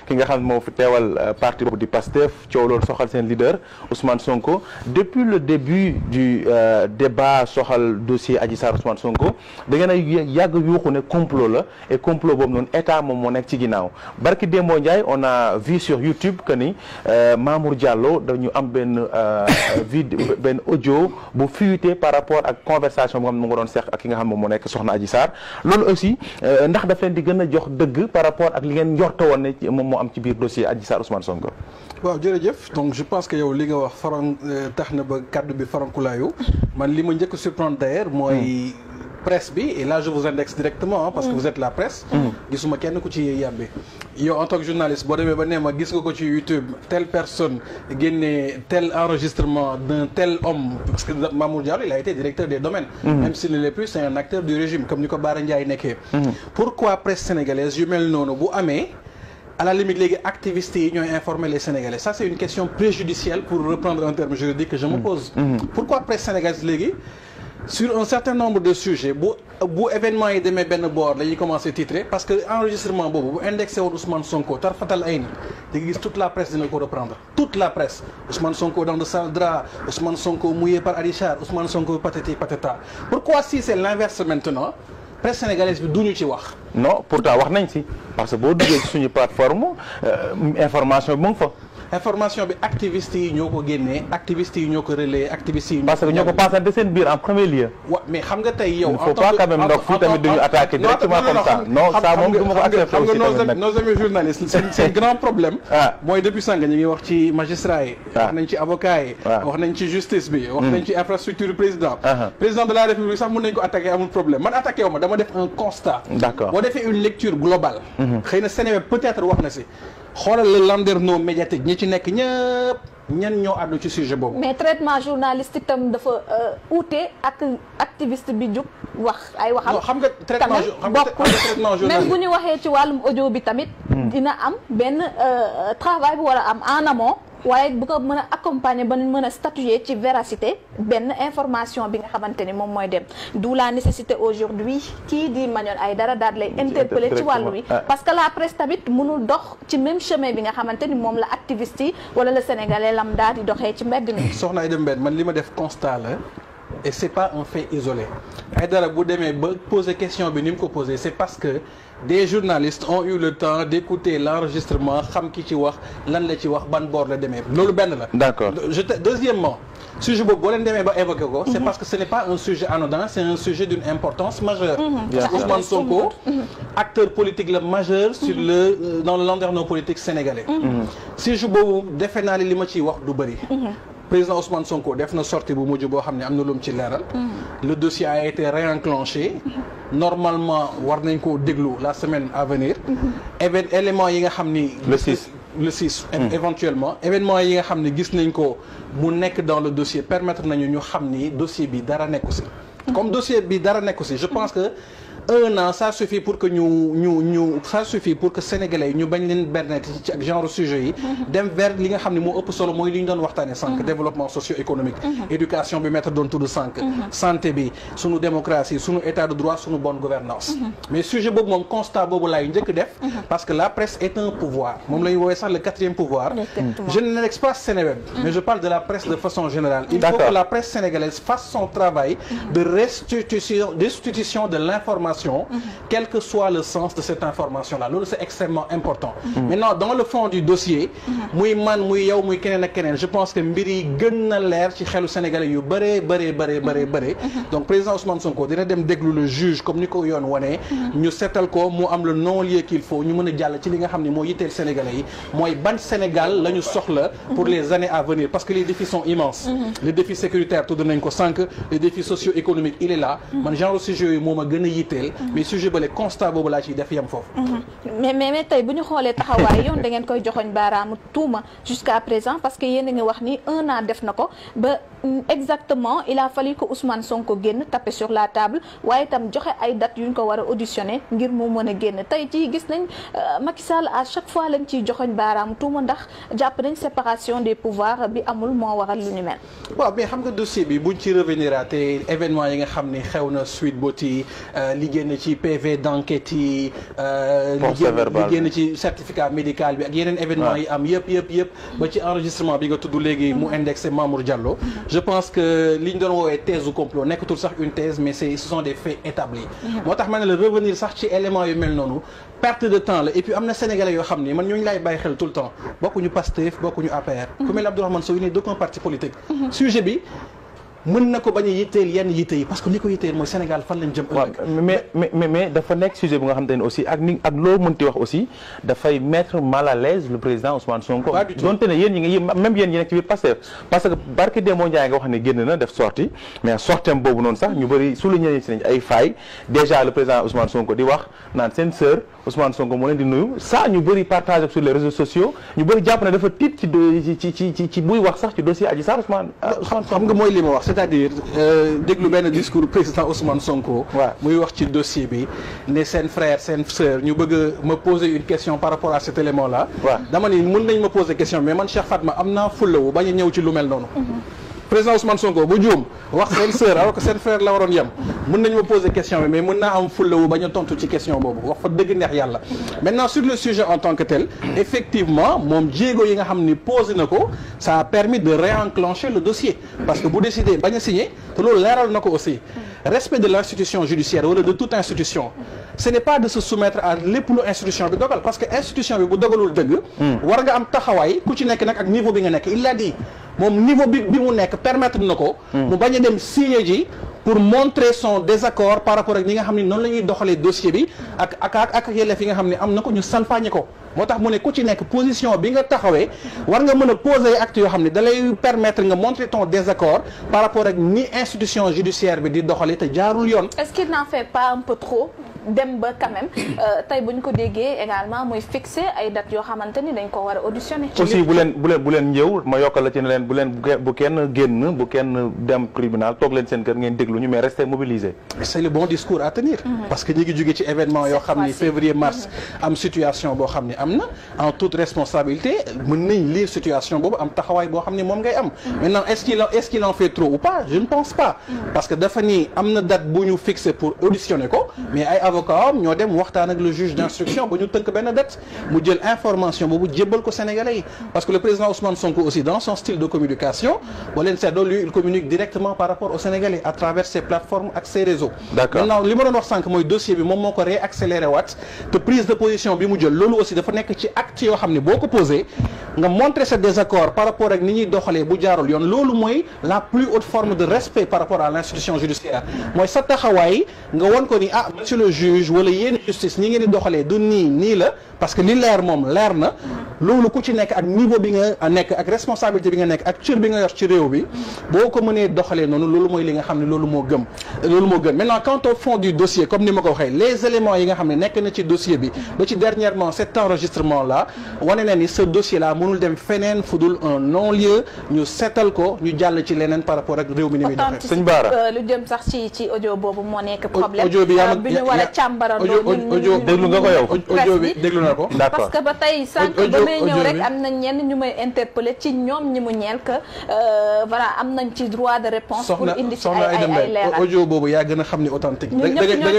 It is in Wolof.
ki nga xam ne moo fi teewal parti boobu di PASTEF coow loolu soxal seen leader Ousmane Sonko depuis le début du débat soxal dossier Adji Sarr Ousmane Sonko da ngeen a yàgg yuuxu ne complot la et complot boobu noonu état moom moo nekk ci ginnaaw barki Dembo Ndiaye on a vu sur YouTube que ni Mamour Diallo dañu am benn audio bu fuité par rapport ak conversation boo xam ne mu nga doon seq ak ki nga xam moom moo nekk soxna Adji Sarr loolu aussi ndax daf leen di gën a jox dëgg par rapport ak li ngeen njorto woon ne moom moo am ci biir dossier Adji Sarr Ousmane Sonko. waaw jërëjëf donc je pense que yow li nga wax faran tax na ba kaddu bi farankulaayu man li ma njëkk a surprendre d'ailleurs mooy presse bi et là je vous indexe directement parce que vous êtes la presse. gisuma kenn ku ci yàbbi yow en tant que journaliste boo demee ba nee ma gis nga ko ci YouTube telle personne génne tel enregistrement d'un tel homme parce que Mamour Diallo il a été directeur des domaines. Même s'il ne l'est plus c'est un acteur du régime comme ni ko Bara Ndiaye nekkee. Pourquoi presse sénégalaise yu mel noonu bu amee à la limite léegi activistes yi ñooy informer les Sénégalais ça c'est une question préjudicielle pour reprendre un terme juridique que je me pose. Pourquoi presse sénégalaise léegi sur un certain nombre de sujets bu événement yi demee benn boor dañuy commencer titrer parce que enregistrement boobu bu indexé woon Ousmane Sonko tarfatal ay ni di nga gis toute la presse dina ko reprendre toute la presse Ousmane Sonko dans de sales draps Ousmane Sonko mouillé par Adji Sarr Ousmane Sonko patati patata pourquoi si c'est l'inverse maintenant presse sénégalaise bi duñu ci wax. non pourtant wax nañ ci parce que boo duggee ci suñu plateforme information bi mu ngi fa. information bi activistes yi ñoo ko génnee activistes yi ñoo ko relayer activistes yi. parce que ñoo ko passante seen biir en premier lieu. wa mais xam nga tey yow. il faut pas quand même ndox fii tamit duñu attaquer directement comme ça. non ça moom du ma ko accepter aussi tamit nag. nos amis journalistes seen grand problème. mooy depuis sànq ñu ngi wax ci magistrat yi. wax nañ ci avocat yi. wax nañ ci justice bi. wax nañ ci infrastructure président. président de la république sax mën nañ ko attaquer amul problème man attaqué wu ma dama def un constat. d'accord boo defee une lecture globale. xëy na Sénégal peut-être wax na si. xoolal le landerneau médiatique ñi ci nekk ñëpp ñan ñoo àddu ci sujet boobu. mais traitement journalistique itam dafa uute ak activiste bi jóg wax ay waxam. non xam nga traitement journalistique même bu ñu waxee ci wàllum audio bi tamit. dina am benn travail bu war a am en amont. waaye bu ko mën a accompagner ba mën a statuer ci véracité benn information bi nga xamante ni moom mooy dem d'où la nécessité aujourd'hui kii di Manuel Aïdara daal lay interpeller ci wàllu wi parce que la presse tamit mënul dox ci même chemin bi nga xamante ni moom la activiste yi wala le sénégalais lambda di doxee ci mbedd mi. soxna Aïda Mbène man li ma def constat la et c'est pas un fait isolé Aïdara bu demee ba poser question bi ni mu ko poser c'est parce que des journalistes ont eu le temps d'écouter l'enregistrement xam ki ci wax lan la ci wax ban boor la demee loolu benn la. d'accord deuxièmement sujet boobu boo leen demee ba évoqué ko. c'est parce que ce n'est pas un sujet anodin c'est un sujet d'une importance majeure. Ousmane Sonko acteur politique la majeur sur dans le landerneau politique sénégalais. sujet boobu defe naa li ma ciy wax du bëri. président Ousmane Sonko def na sortie bu mujj boo xam ne am na lu mu ci leeral. le dossier a été réenclenché. normalement war nañ koo déglu la semaine à venir. éléments yi nga xam ni. le 6 éventuellement événements yi nga xam ne gis nañ ko mu nekk dans le dossier permettre nañu ñu xam ni dossier bi dara nekku si. comme dossier bi dara nekku si je pense que. un an ça suffit pour que ça suffit pour que sénégalais yi ñu bañ leen berneti ci ak genre sujet yi dem vers li nga xam ne moo ëpp solo mooy li ñu doon waxtaane sànq développement socio-économique éducation bi maître doon tudd sànq santé bi sunu démocratie sunu état de droit sunu bonne gouvernance mais sujet boobu moom constat boobu laay njëkk def parce que la presse est un pouvoir moom la ñu woowee sax le 4e pouvoir je n'indexe pas Seneweb mais je parle de la presse de façon générale il faut que la presse sénégalaise fasse son travail de restitution de l'information quel que soit le sens de cette information-là loolu c'est extrêmement important maintenant dans le fond du dossier muy man muy yow muy keneen ak keneen je pense que mbir yi gën na leer ci xelu sénégalais yu bëree donc président Ousmane Sonko dina dem déglu le juge comme ni ko yoon wanee ñu seetal ko mu am le non-lieu qu'il faut ñu mën a jàll ci li nga xam ne moo yitteel sénégalais yi mooy ban Sénégal la ñu soxla pour les années à venir parce que les défis sont immenses les défis sécuritaires tudd nañ ko sànq les défis socio-économiques il est là man genre sujet yooyu moo ma gën a yitteel mais sujet bële constat boobu laa ciy def yam foofu. mais tey bu ñu xoolee taxawaay yoon da ngeen koy joxoñ baaraamu tuuma jusqu'à présent parce que yéen a ngi wax ni un an def na ko ba exactement il a fallu que Ousmane Sonko génn taper sur la table waaye itam joxe ay dates yu ñu ko war a auditionner ngir mu mën a génn tey jii gis nañ Macky Sall à chaque fois lañ ciy joxoñ baaraamu tuuma ndax jàpp nañ séparation des pouvoirs bi amul moo waral lu ni mel. waaw mais xam nga dossier bi buñ ci revenir te événement yi nga xam ni xew na Sweet Beauty génn ci PV d'enquête yi li génn ci certificat médical bi ak yeneen événement yi am yëpp ba ci enregistrement bi nga tudd léegi mu indexé Mamour Diallo je pense que li ñu doon woowee thèse ou complot nekkatul sax une thèse mais ce sont des faits établis moo tax ma ne la revenir sax ci éléments yu mel noonu perte de temps la et puis am na sénégalais yoo xam ni man ñooñu laay bàyyi xel tout le temps bokkuñu Pastef bokkuñu APR ku mel Abdourahmane Sow n'est d'aucun parti politique sujet bi mën na ko bañ a yitteel yenn yitte yi parce que li ko yitteel mooy Sénégal fan lañ jëm ëllëg mais dafa nekk sujet bu nga xamante ne aussi ak loo mënti wax aussi dafay mettre mal à l'aise le président Ousmane Sonko donte ne yéen ñi nga même yéen ñi nekk ci biir Pastef parce que barke Demba Ndiaye nga wax ne génn na def sortie mais sortem boobu noonu sax ñu bëri souligné si nañ ay failles déjà le président Ousmane Sonko di wax naan seen sœur Ousmane Sonko moo leen di nuyu ça ñu bëri partagé sur les réseaux sociaux ñu bëri jàpp ne dafa tiit ci buy wax sax ci dossier Adji Sarr Ousmane xam nga mooy li ma wax c'est-à-dire déglu benn discours président Ousmane Sonko muy wax ci dossier bi ne seen frère seen sœur ñu bëgg me poser une question par rapport à cet élément là dama ni mën nañ ma poser question mais man Cheikh Fatma am naa fullawu bañ a ñëw ci lu mel noonu président Ousmane Sonko bu juum wax seen sœur alors que seen frère la waroon yem mën nañu ma poser question bi mais mën naa am fullawu bañ a tontu ci question boobu wax fa dëgg neex yàlla maintenant sur le sujet en tant que tel effectivement moom jéego yi nga xam ni posé na ko ça a permis de réenclencher le dossier parce que bu décidé bañ a signé te loolu leeral na ko aussi respect de l'institution judiciaire wala de toute institution ce n'est pas de se soumettre à lépp lu institution bi dogal parce que institution bi bu dogalul dëgg war nga am taxawaay ku ci nekk nag ak niveau bi nga nekk il l'a dit moom niveau bi mu nekk permettre na ko mu bañ a dem signer ji pour montrer son désaccord par rapport ak ñi nga xam ne noonu la ñuy doxalee dossier bi ak yelleef yi nga xam ne am na ko ñu salfaañe ko moo tax mu ne ku ci nekk position bi nga taxawee war nga mën a poser acte yoo xam ne da lay permettre nga montrer ton désaccord par rapport ak ni institution judiciaire bi di doxalee te jaarul yoon. Est-ce qu'il n'en fait pas un peu trop dem ba quand même tey bu ñu ko déggee également muy fixer ay dates yoo xamante ni dañ ko war a auditionner. aussi bu leen ñëw ma yokkal la ci ne leen bu kenn génn bu kenn dem tribunal toog leen seen kër ngeen déglu ñu mais rester mobilisé. c'est le bon discours à tenir. parce que ñi ngi jóge ci événement yoo xam ni février mars am situation boo xam ni am na en toute responsabilité mën nañ lire situation boobu am taxawaay boo xam ni moom ngay am. maintenant est-ce qu'il en fait trop ou pas je ne pense pas. parce que dafa ni am na date bu ñu fixé pour auditionner ko mais ay avocat ñoo dem waxtaan ak le juge d'instruction ba ñu tënk benn date mu jël information boobu jébbal ko Sénégalais yi parce que le président Ousmane Sonko aussi dans son style de communication boo leen seetloo lui il communique directement par rapport aux Sénégalais à travers ses plateformes ak ses réseaux. D'accord. Maintenant li ma doon wax sànq mooy dossier bi moom moo ko réaccéléré waat te prise de position bi mu jël loolu aussi dafa nekk ci acte yoo xam ne boo ko posé nga montrer ce désaccord par rapport ak ni ñuy doxalee bu jaarul yoon loolu mooy la plus haute forme de respect par rapport à l'institution judiciaire mooy sa taxawaay nga won ko ni ah monsieur le juge wala yéen justice ñi ngeen di doxalee du nii la parce que li leer moom leer na loolu ku ci nekk ak niveau bi nga nekk ak responsabilité bi nga nekk ak cër bi nga yor ci réew bi boo ko mënee doxalee noonu loolu mooy li nga xam ne loolu moo gën maintenant quant au fond du dossier comme ni ma ko waxee les éléments yi nga xam ne nekk na ci dossier bi ba ci dernièrement cet enregistrement là wane na ni ce dossier là mënul dem feneen fudul un non-lieu ñu seetal ko ñu jàll ci leneen par rapport ak réew mi ni muy doxee. Sëñ Bara lu jëm sax ci audio boobu moo nekk problème audio bi bi ñu war a càmbarandoo déglu nga ko yow audio bi déglu na ko parce que ba tey sànq ba may ñëw rek am na ñenn ñu may interpeller ci ñoom ñi mu ñeel que voilà am nañ ci droit de réponse pour indi ci ay leeral audio boobu yaa gën a xam ni authentique